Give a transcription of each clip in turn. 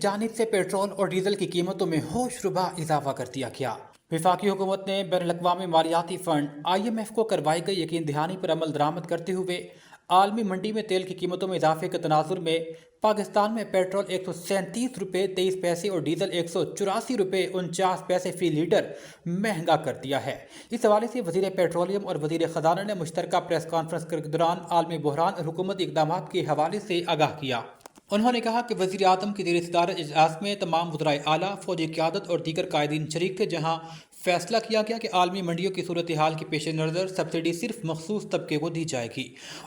जानिब से पेट्रोल और डीजल की कीमतों में होशरुबा इजाफा कर दिया गया। वफाकी हुकूमत ने बैनुल-अक़वामी मालियाती फंड IMF को करवाई गई यकीन दहानी पर अमल दरामद करते हुए आलमी मंडी में तेल की कीमतों में इजाफे के तनाजुर में पाकिस्तान में पेट्रोल 137 रुपये 23 पैसे और डीजल 184 रुपये 49 पैसे फी लीटर महंगा कर दिया है। इस हवाले से वजीर पेट्रोलियम और वजीर खजाना ने मुश्तरका प्रेस कॉन्फ्रेंस के दौरान आलमी बहरान और हुकूमती इक़दाम के हवाले से आगाह किया। उन्होंने कहा कि वज़ीर आज़म की ज़ेर सदारत इजलास में तमाम वज़राए आला, फ़ौजी क़यादत और दीगर कायदीन शरीक थे, जहाँ फैसला किया गया कि आलमी मंडियों की सूरत हाल के पेश नज़र सब्सिडी सिर्फ मखसूस तबके को दी जाएगी।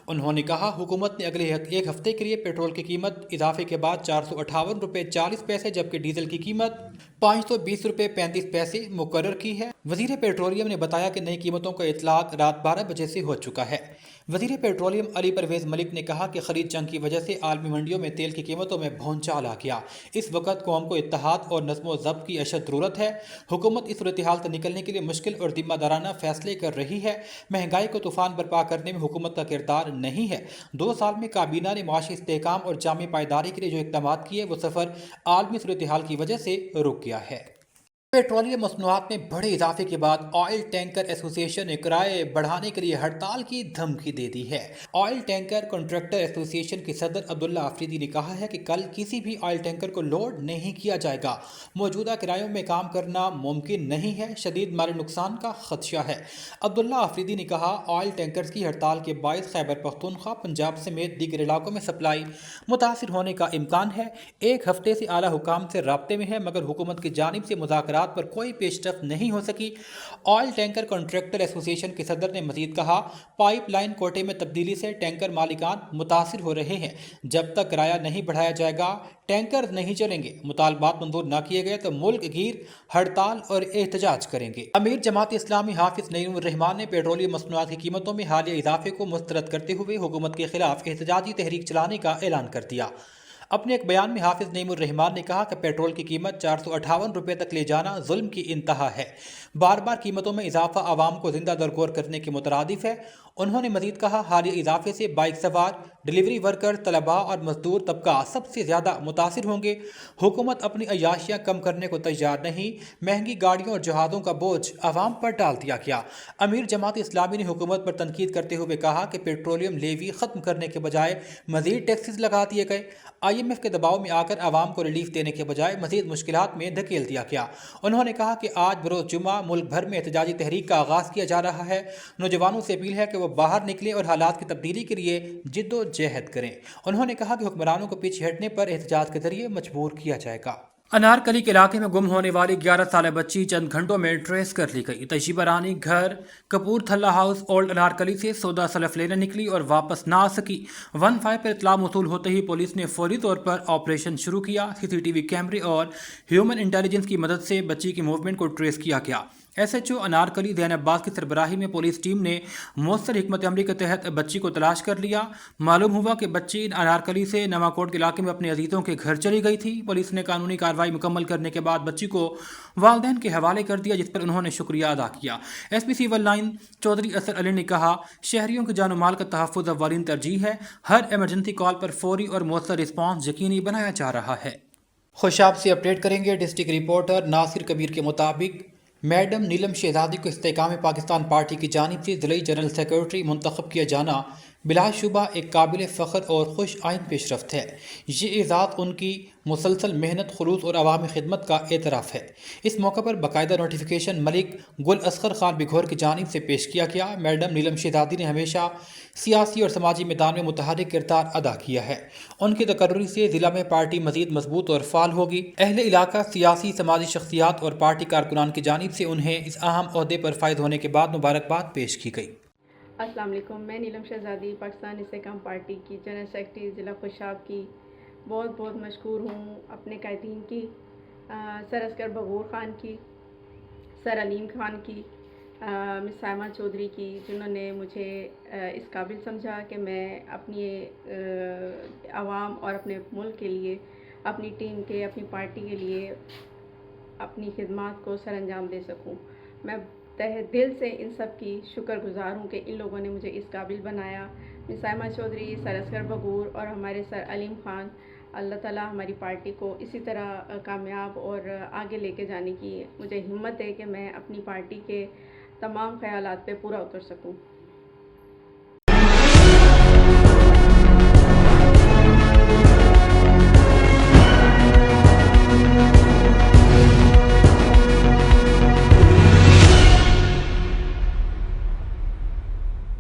उन्होंने कहा हुकूमत ने अगले एक हफ्ते के लिए पेट्रोल की कीमत इजाफे के बाद 458 रुपये 40 पैसे जबकि डीजल की कीमत 520 रुपये 35 पैसे मुकर्रर की है। वज़ीर पेट्रोलियम ने बताया कि नई कीमतों का इतलाक रात 12 बजे से हो चुका है। वज़ीर पेट्रोलियम अली परवेज़ मलिक ने कहा कि खरीद जंग की वजह से आलमी मंडियों में तेल की कीमतों में भौचाल आ गया। इस वक्त कौम को इत्तेहाद और नज़्म ज़ब्त की अशद ज़रूरत है। हुकूमत इस सूरत हाल से निकलने के लिए मुश्किल और ज़िम्मेदाराना फैसले कर रही है। महंगाई को तूफान बर्पा करने में हुकूमत का किरदार नहीं है। 2 साल में काबीना ने माशी इस्तेहकाम और जामी पायदारी के लिए जो इक़दाम किए वो सफ़र आलमी सूरत हाल की वजह से रुक गया है। पेट्रोलियम मसनूआत में बड़े इजाफे के बाद ऑयल टैंकर एसोसिएशन ने किराए बढ़ाने के लिए हड़ताल की धमकी दे दी है। ऑयल टैंकर कॉन्ट्रैक्टर एसोसिएशन के सदर अब्दुल्ला आफरीदी ने कहा है कि कल किसी भी ऑयल टैंकर को लोड नहीं किया जाएगा। मौजूदा किरायों में काम करना मुमकिन नहीं है, शदीद माली नुकसान का खदशा है। अब्दुल्ला आफरीदी ने कहा ऑयल टैंकर्स की हड़ताल के बायस खैबर पख्तूनख्वा, पंजाब समेत दीगर इलाकों में सप्लाई मुतासिर होने का इम्कान है। एक हफ्ते से आला हुकाम से राब्ते में है मगर हुकूमत की जानिब से मुज़ाकरात पर कोई पेशरफ नहीं हो सकी। ऑयल टैंकर कॉन्ट्रैक्टर एसोसिएशन के सदर ने मजीद कहा पाइपलाइन कोटे में तब्दीली से टैंकर मालिकान मुतासिर हो रहे हैं। जब तक किराया नहीं बढ़ाया जाएगा टैंकर नहीं चलेंगे। मुतालबात मंजूर न किए गए तो मुल्क गिर हड़ताल और एहतजाज करेंगे। अमीर जमात इस्लामी हाफिज नईमुर रहमान ने पेट्रोलियम मसनूआत की कीमतों में हालिया इजाफे को मुस्तरद करते हुए हुकूमत के खिलाफ एहतजाजी तहरीक चलाने का ऐलान कर दिया। अपने एक बयान में हाफिज नईमुर रहमान ने कहा कि पेट्रोल की कीमत 458 रुपये तक ले जाना जुल्म की इंतहा है। बार बार कीमतों में इजाफा आवाम को जिंदा दरगोर करने के मुतरादिफ है। उन्होंने मजीद कहा हालिया इजाफे से बाइक सवार, डिलीवरी वर्कर, तलबा और मजदूर तबका सबसे ज़्यादा मुतासिर होंगे। हुकूमत अपनी अयाशियाँ कम करने को तैयार नहीं। महंगी गाड़ियों और जहाज़ों का बोझ आवाम पर डाल दिया गया। अमीर जमात इस्लामी ने हुकूमत पर तनकीद करते हुए कहा कि पेट्रोलियम लेवी ख़त्म करने के बजाय मजीद टैक्सेस लगा दिए गए। IMF के दबाव में आकर आवाम को रिलीफ देने के बजाय मजीद मुश्किलात में धकेल दिया गया। उन्होंने कहा कि आज बरोज़ जुमा मुल्क भर में एहतजाजी तहरीक का आगाज़ किया जा रहा है। नौजवानों से अपील है कि वो बाहर निकले और हालात की तब्दीली के लिए जिद्दोजहद करें। उन्होंने कहा कि हुक्मरानों को पीछे हटने पर एहतजाज के जरिए मजबूर किया जाएगा। अनारकली के इलाके में गुम होने वाली 11 साल बच्ची चंद घंटों में ट्रेस कर ली गई। तशीबा रानी घर कपूरथला हाउस ओल्ड अनारकली से सौदा सलफ लेने निकली और वापस ना आ सकी। 15 पर इतला मौसूल होते ही पुलिस ने फौरी तौर पर ऑपरेशन शुरू किया। CCTV कैमरे और ह्यूमन इंटेलिजेंस की मदद से बच्ची की मूवमेंट को ट्रेस किया गया। SHO अनारकली ज़ैन अब्बास की सरबराही में पुलिस टीम ने मौसर हिकमत अमली के तहत बच्ची को तलाश कर लिया। मालूम हुआ कि बच्ची अनारकली से नवाकोट के इलाके में अपने अजीज़ों के घर चली गई थी। पुलिस ने कानूनी कार्रवाई मुकम्मल करने के बाद बच्ची को वालिदैन के हवाले कर दिया, जिस पर उन्होंने शुक्रिया अदा किया। SP सिविल लाइन चौधरी असर अली ने कहा शहरियों के जान माल का तहफ़्फ़ुज़ अव्वलीन तरजीह है। हर एमरजेंसी कॉल पर फौरी और मौसर रिस्पॉन्स यकीनी बनाया जा रहा है। खुशाब से अपडेट करेंगे। डिस्ट्रिक्ट रिपोर्टर नासिर कबीर के मुताबिक मैडम नीलम शहजादी को इस्तेहकाम पाकिस्तान पार्टी की जानिब से ज़िला जनरल सेक्रेटरी मुंतखब किया जाना बिलाशुबा एक काबिल फ़ख्र और खुश आइन पेशरफ्त है। ये एज़ाज़ उनकी मुसलसल मेहनत, खुलूस और अवामी खिदमत का एतराफ़ है। इस मौके पर बाकायदा नोटिफिकेशन मलिक गुल असगर खान बिघोर की जानिब से पेश किया गया। मैडम नीलम शहजादी ने हमेशा सियासी और समाजी मैदान में मुतहर्रिक किरदार अदा किया है। उनकी तकर्री से ज़िला में पार्टी मज़ीद मजबूत और फ़ाल होगी। अहले इलाका, सियासी समाजी शख्सियात और पार्टी कारकुनान की जानिब से उन्हें इस अहम ओहदे पर फ़ायद होने के बाद मुबारकबाद पेश की गई। अस्सलाम वालेकुम। मैं नीलम शहजादी पाकिस्तान इस्तेहकाम पार्टी की जनरल सेक्रेटरी ज़िला खुशाब की बहुत बहुत मशकूर हूँ। अपने कायदीन की, सर असगर बगूर ख़ान की, सर अलीम ख़ान की, मिस साइमा चौधरी की, जिन्होंने मुझे इस काबिल समझा कि मैं अपनी आवाम और अपने मुल्क के लिए, अपनी टीम के, अपनी पार्टी के लिए अपनी खिदमत को सर अंजाम दे सकूँ। मैं तहे दिल से इन सब की शुक्रगुजार हूँ कि इन लोगों ने मुझे इस काबिल बनाया। मिस साइमा चौधरी, सर असगर बगूर और हमारे सर अलीम ख़ान اللہ تعالیٰ ہماری پارٹی کو اسی طرح کامیاب اور آگے لے کے جانے کی مجھے ہمت ہے کہ میں اپنی پارٹی کے تمام خیالات پہ پورا اتر سکوں.